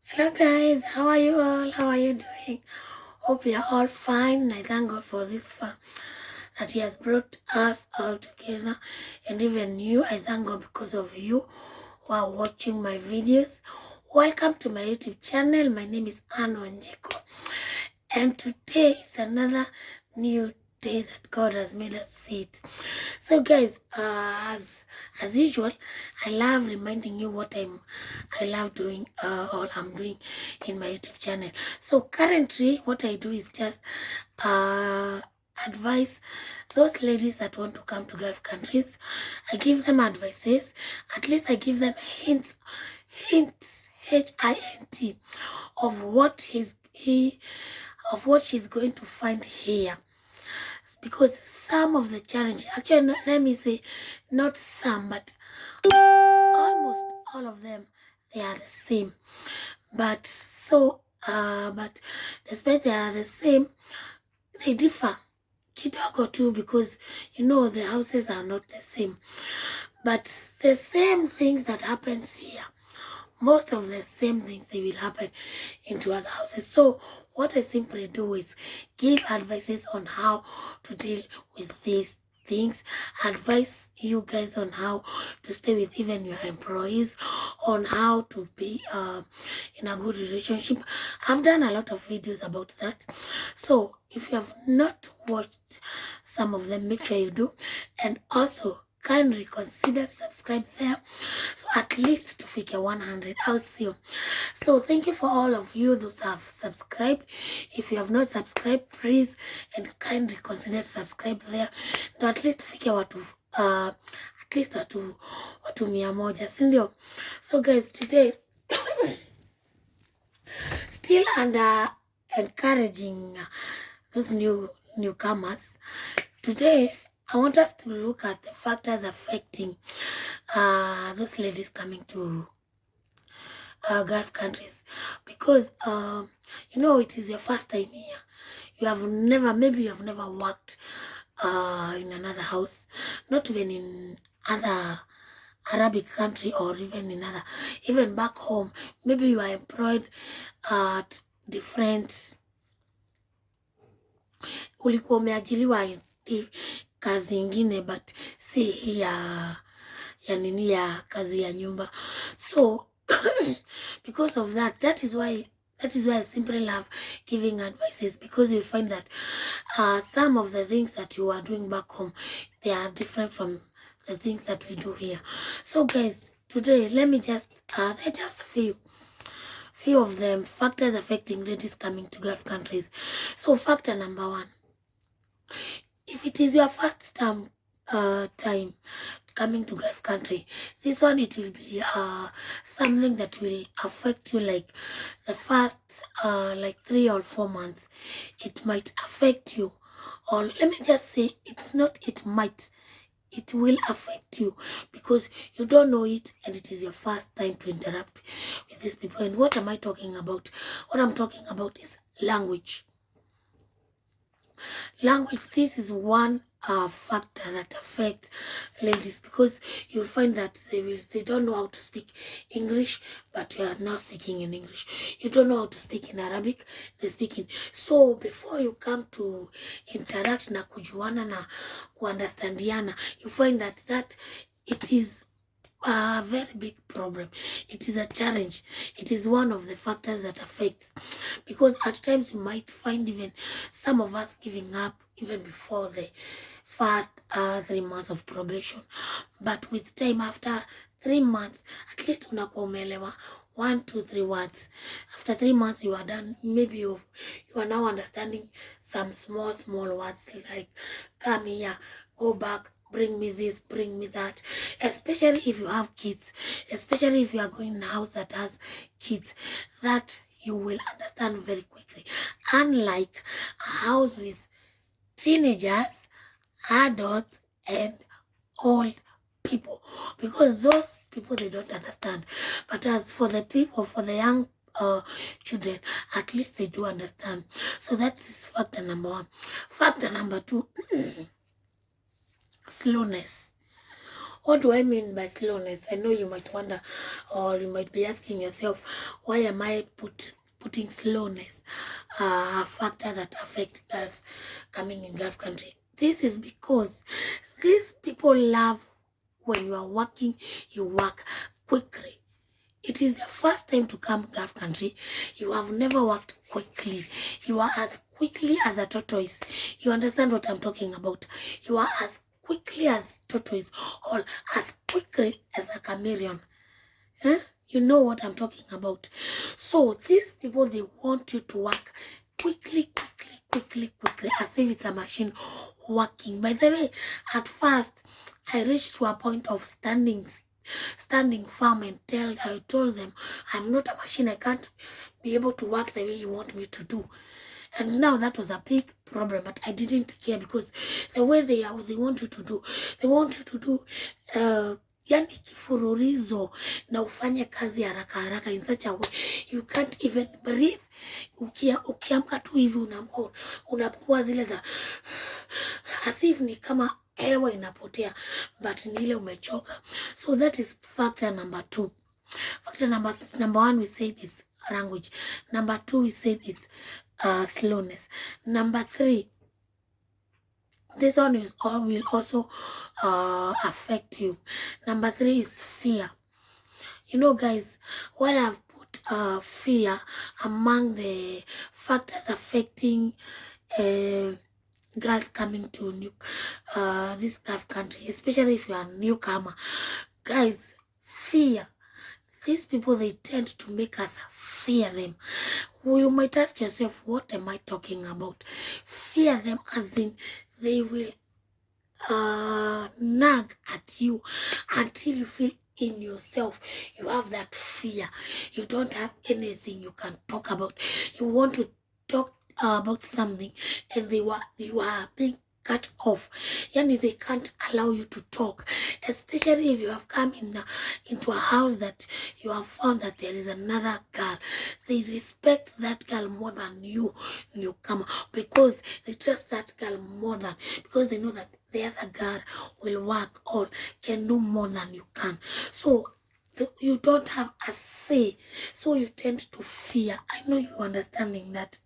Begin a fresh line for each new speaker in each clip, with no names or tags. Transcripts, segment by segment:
Hello guys, how are you all? How are you doing? Hope you are all fine. I thank God for this far that He has brought us all together, and even you. I thank God because of you who are watching my videos. Welcome to my YouTube channel. My name is Anne Wanjiko, and today is another new day that God has made us see it. So guys, as usual, I love reminding you what I love doing or I'm doing in my YouTube channel. So currently what I do is just advise those ladies that want to come to Gulf countries. I give them advices. At least I give them hints, HINT of what she's going to find here. Because some of the challenge, actually, let me say, not some, but almost all of them, they are the same. But but despite they are the same, they differ kidogo too, because the houses are not the same. But the same things that happens here, most of the same things, they will happen into other houses. So what I simply do is give advices on how to deal with these things, advise you guys on how to stay with even your employees, on how to be in a good relationship. I've done a lot of videos about that, so if you have not watched some of them, make sure you do, and also kindly consider subscribe there, so at least to figure 100. I'll see you. So thank you for all of you those have subscribed. If you have not subscribed, please and kindly consider to subscribe there, to at least figure at least watu 100, si ndio? So guys, today still under encouraging those newcomers. Today I want us to look at the factors affecting those ladies coming to Gulf countries, because it is your first time here. Maybe you have never worked in another house, not even in other Arabic country, or even back home. Maybe you are employed at different, ulikuwa umeajiliwa kazi ingine, but si hii ya kazi ya nyumba. So because of that is why I simply love giving advices, because you find that some of the things that you are doing back home, they are different from the things that we do here. So guys, today let me just there are just a few of them factors affecting ladies coming to Gulf countries. So factor number 1, if it is your first time coming to Gulf country, this one, it will be something that will affect you like the first like 3 or 4 months. It might affect you, or let me just say, it will affect you, because you don't know it, and it is your first time to interact with these people. And what am I talking about? What I'm talking about is language. This is one factor that affects ladies, because you'll find that they don't know how to speak English, but you are now speaking in English. You don't know how to speak in Arabic, they speak in. So before you come to interact na kujuana na kuunderstandiana, you find that it is a very big problem. It is a challenge. It is one of the factors that affects, because at times you might find even some of us giving up even before the first 3 months of probation. But with time, after 3 months, at least unakuwa umeelewa 1, 2, 3 words. After 3 months, you are done. Maybe you are now understanding some small words like come here, go back, bring me this, bring me that. Especially if you have kids, especially if you are going in a house that has kids, that you will understand very quickly. Unlike a house with teenagers, adults, and old people, because those people, they don't understand. But as for the young children, at least they do understand. So that is factor number 1. Factor number 2, slowness. What do I mean by slowness? I know you might wonder, or you might be asking yourself, why am I putting slowness a factor that affects girls coming in Gulf country? This is because these people love when you are working, you work quickly. It is your first time to come Gulf country. You have never worked quickly. You are as quickly as a tortoise. You understand what I'm talking about? You are as quickly as tortoise or as quickly as a chameleon. Huh? You know what I'm talking about. So these people, they want you to work quickly, as if it's a machine working. By the way, at first, I reached to a point of standing firm and I told them, I'm not a machine. I can't be able to work the way you want me to do. And now that was a big problem, but I didn't care because the way they want you to do, yani kifururizo na ufanye kazi haraka haraka in such a way you can't even breathe. Ukiamka tu hivi unapumua zile za asif ni kama hewa inapotea, but ni ile umechoka. So that is factor number 2. Factor number 1 we said is language. Number 2 we said is slowness. Number 3, this one will also affect you. Number 3 is fear. You know, guys, why I've put fear among the factors affecting girls coming to this Gulf country, especially if you are a newcomer. Guys, fear. These people, they tend to make us fear them. Well, you might ask yourself, what am I talking about? Fear them as in they will nag at you until you feel in yourself you have that fear. You don't have anything you can talk about. You want to talk about something and you are being cut off. Yani they can't allow you to talk, especially if you have come into a house that you have found that there is another girl. They respect that girl more than you newcomer, because they trust that girl more than, because they know that the other girl will work or can do more than you can. So you don't have a say, so you tend to fear. I know you understanding that.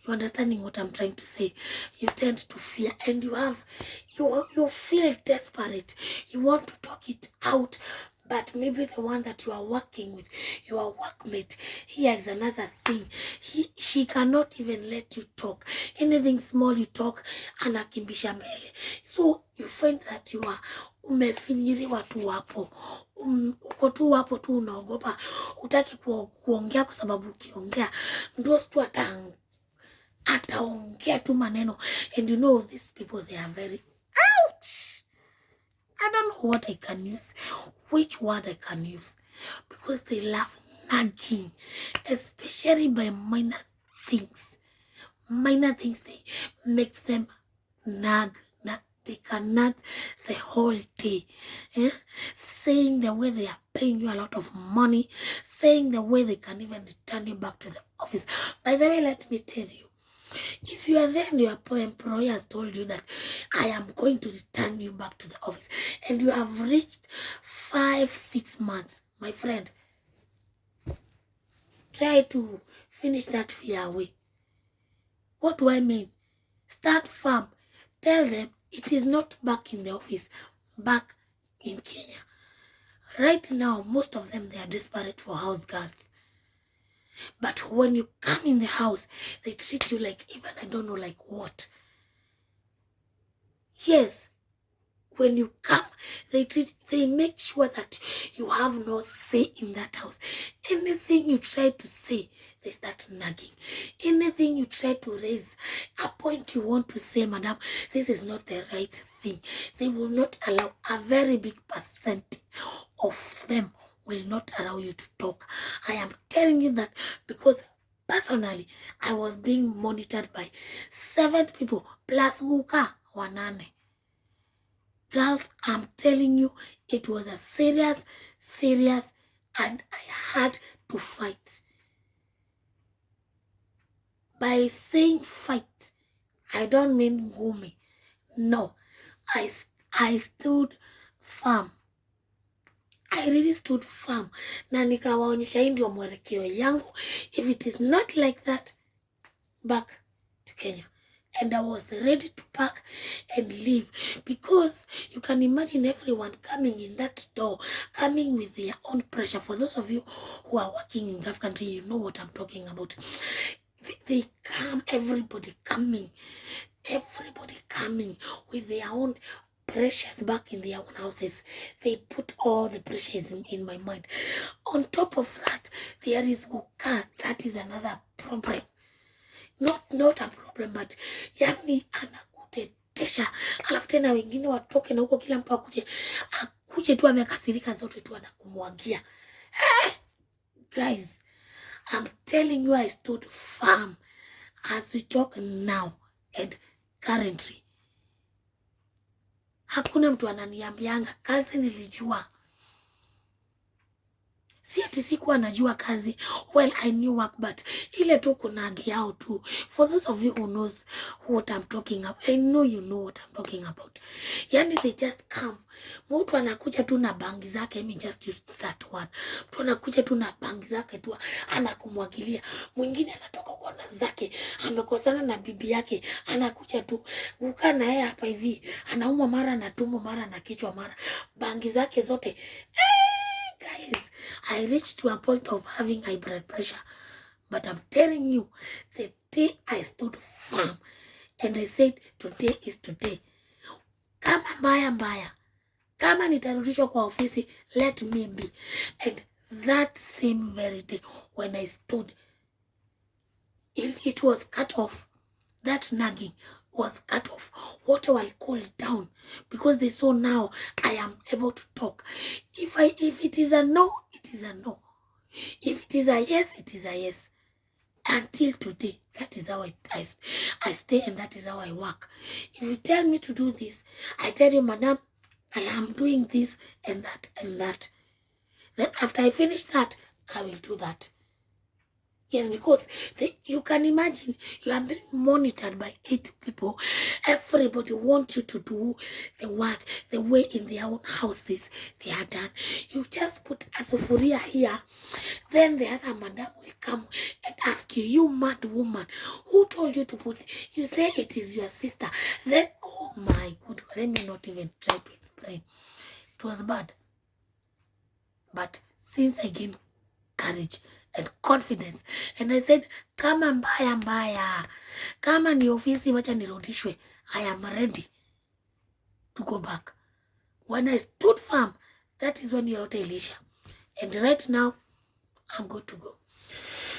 You understanding what I'm trying to say? You tend to fear, and you feel desperate. You want to talk it out, but maybe the one that you are working with, your workmate, here is another thing. She cannot even let you talk. Anything small you talk, anakimbisha mbele. So you find that you are umefinyiriwa tu hapo. Uko tu hapo tu, unaogopa, utaki kuongea kwa sababu ukiongea ndio tu ataongea tu maneno. And you know, these people, they are very ouch. I don't know what I can use, which word I can use, because they love nagging, especially by minor things. Minor things, they makes them nag. They can nag the whole day, saying the way they are paying you a lot of money, saying the way they can even return you back to the office. By the way, let me tell you, if you are there and your employer has told you that I am going to return you back to the office, and you have reached 5-6 months, my friend, try to finish that fear away. What do I mean? Stand firm. Tell them it is not back in the office, back in Kenya. Right now, most of them, they are desperate for house girls. But when you come in the house, they treat you like, even I don't know like what. Yes, when you come, they make sure that you have no say in that house. Anything you try to say, they start nagging. Anything you try to raise, a point you want to say, madam, this is not the right thing, they will not allow. A very big percent of them will not allow you to talk. I am telling you that because personally, I was being monitored by 7 people plus Wuka Wanane. Girls, I'm telling you, it was a serious, and I had to fight. By saying fight, I don't mean gumi. No, I stood firm. I really stood firm na nikawaonyesha hii ndio mwelekeo yangu. If it is not like that, back to Kenya. And I was ready to pack and leave, because you can imagine everyone coming in that door, coming with their own pressure. For those of you who are working in Gulf country, you know what I'm talking about. They come, everybody coming with their own pressures back in their own houses. They put all the pressures in my mind. On top of that, there is Uka. That is another problem. Not a problem, but yani anakutetesha. Alafu tena wengine watoke na huko, kila mtu akuje tu amekasirika zote tu anakumwagia. Guys, I'm telling you, I stood firm as we talk now and currently. Hakuna mtu ananiambianga kazi nilijua. Si ati sikuwa najua kazi. Well, I knew work, but ile tu kuna yao tu. For those of you who knows what I'm talking about, I know you know what I'm talking about. Yani they just come. Mtu anakuja tu na bangi zake, let me just use that word. Mtu anakuja tu na bangi zake tu anakumwagilia. Mwingine anatoka kwa na zake, amekosana na bibi yake, anakuja tu kukaa na yeye hapa hivi, anauma mara na tumbo, mara na kichwa, mara bangi zake zote. Guys, I reached to a point of having high blood pressure. But I'm telling you, the day I stood firm and I said, today is today. Kama mbaya, kama nitarudishwa kwa ofisi, let me be. And that same very day, when I stood, it was cut off. That nagging was cut off. What will cool down, because they saw now I am able to talk. If it is a no, it is a no. If it is a yes, it is a yes. Until today, that is how I stay, and that is how I work. If you tell me to do this, I tell you, madam, I am doing this and that and that. Then after I finish that, I will do that. Yes, because you can imagine you are being monitored by 8 people. Everybody wants you to do the work the way in their own houses they are done. You just put a sufuria here, then the other madam will come and ask you, you mad woman, who told you to put it? You say it is your sister. Then, oh my God, let me not even try to explain. It was bad. But since I gained courage and confidence, and I said, kama mbaya, kama ni ofisi wacha nirudishwe, I am ready to go back. When I stood firm, that is when you are Elisha. And right now, I'm good to go.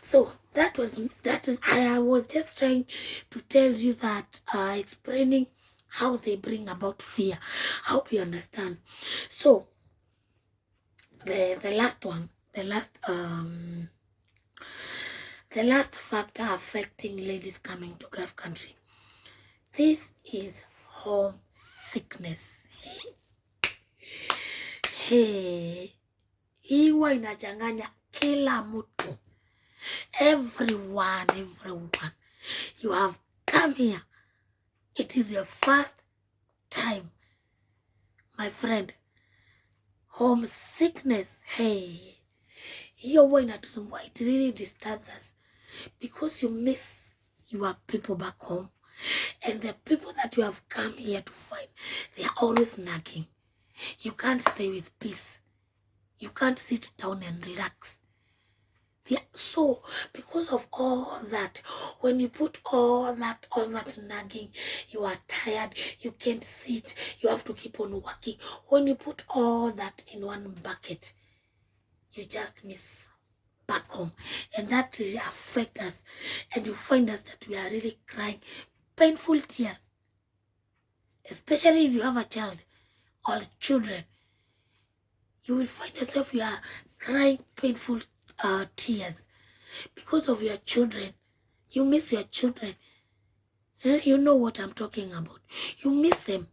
So that is I was just trying to tell you that, explaining how they bring about fear. I hope you understand. So the last factor affecting ladies coming to Gulf country, this is homesickness. Hii huwa inachanganya kila mtu. Everyone. You have come here. It is your first time, my friend. Homesickness, hiyo huwa inatusumbua. It really disturbs us, because you miss your people back home, and the people that you have come here to find, they are always nagging. You can't stay with peace. You can't sit down and relax. So because of all that, when you put all that nagging, you are tired, you can't sit, you have to keep on working. When you put all that in one bucket, you just miss back home, and that really affects us, and you find us that we are really crying painful tears, especially if you have a child or children. You will find yourself you are crying painful tears because of your children. You miss your children. You know what I'm talking about. You miss them.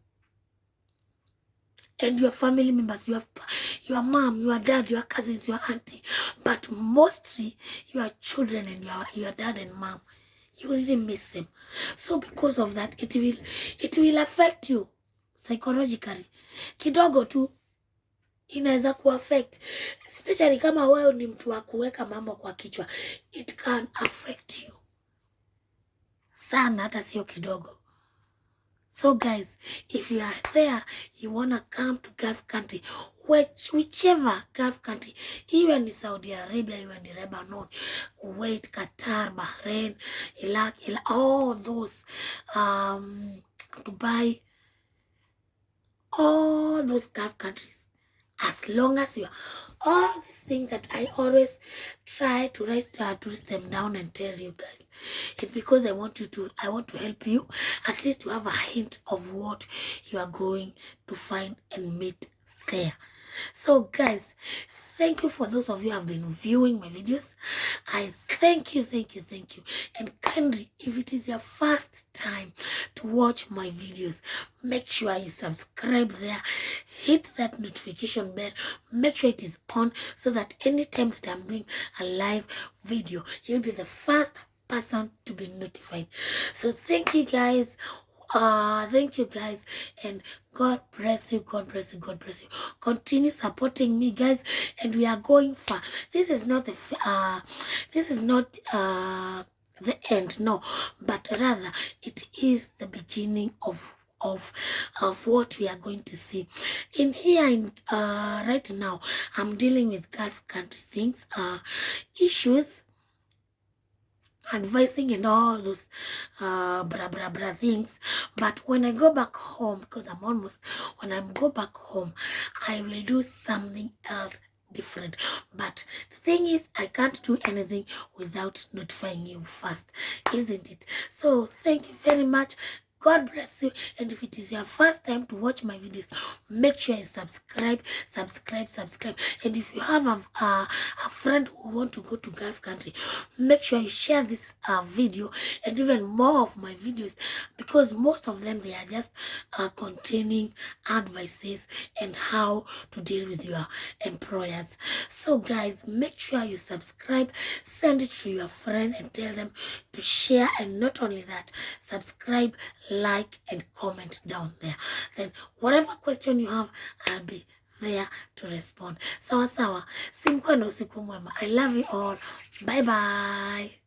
And your family members, your mom, your dad, your cousins, your auntie, but mostly your children and your dad and mom. You really miss them. So because of that, it will affect you psychologically. Kidogo tu, inaweza kuaffect, especially kama wewe ni mtu wa kuweka mambo kwa kichwa, it can affect you sana, hata sio kidogo. So guys, if you are there, you wanna come to Gulf country, whichever Gulf country, even in Saudi Arabia, even in Lebanon, Kuwait, Qatar, Bahrain, Iraq, all those, Dubai, all those Gulf countries, as long as you are, all these things that I always try to write them down and tell you guys, it's because I want to help you at least to have a hint of what you are going to find and meet there. So guys, thank you for those of you who have been viewing my videos. I thank you. And kindly, if it is your first time to watch my videos, make sure you subscribe there, hit that notification bell, make sure it is on, so that anytime that I'm doing a live video, you'll be the first person to be notified. So thank you guys, and God bless you. Continue supporting me, guys, and we are going far. This is not the end, no, but rather it is the beginning of what we are going to see in here. Right now I'm dealing with Gulf country things, issues, advising and all those bra things. But when I go back home, because when I go back home, I will do something else different. But the thing is, I can't do anything without notifying you first, isn't it? So thank you very much. God bless you. And if it is your first time to watch my videos, make sure you subscribe. And if you have a friend who want to go to Gulf country, make sure you share this video and even more of my videos, because most of them, they are just containing advices and how to deal with your employers. So guys, make sure you subscribe, send it to your friend and tell them to share. And not only that, subscribe, like and comment down there. Then whatever question you have, I'll be there to respond. Sawa sawa. Simkuwa na usiku mwema. I love you all. Bye bye.